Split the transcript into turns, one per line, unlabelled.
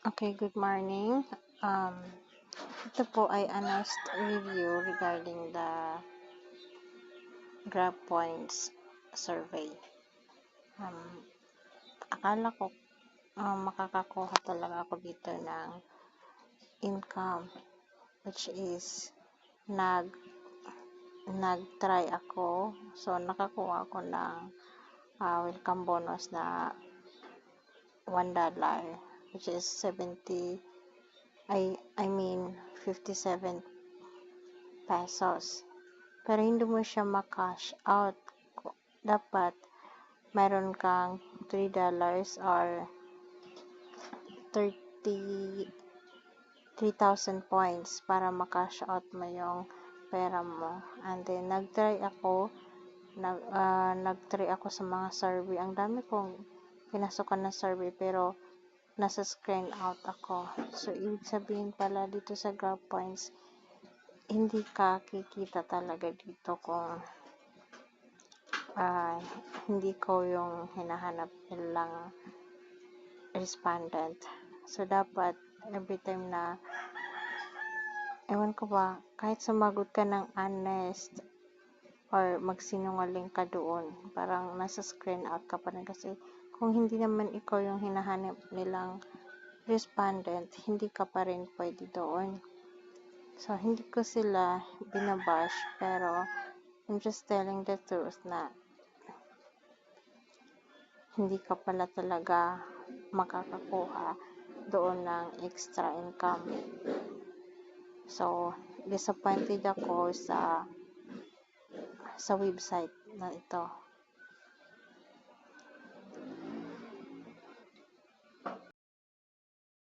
Okay, good morning. Um, Ito po ay honest review regarding the Grab Points survey. Um, Akala ko makakakuha talaga ako dito ng income, which is nag nag-try ako. So nakakuha ako ng welcome bonus na $1, which is 57 pesos. Pero hindi mo siya ma-cash out. Dapat mayroon kang $3 or 3,000 points para ma-cash out mo yung pera mo. And then, nag-try ako sa mga survey. Ang dami kong pinasukan ng survey pero nasa screen out ako. So, ibig sabihin pala dito sa Grab Points, hindi ka kikita talaga dito kung hindi ko yung hinahanap nilang respondent. So, dapat every time na ewan ko ba, kahit sumagot ka ng honest or magsinungaling ka doon, parang nasa screen out ka pa rin kasi kung hindi naman ikaw yung hinahanap nilang respondent, hindi ka pa rin pwede doon. So, hindi ko sila binabash, pero I'm just telling the truth na hindi ka pala talaga makakakuha doon ng extra income. So, disappointed ako sa website na ito.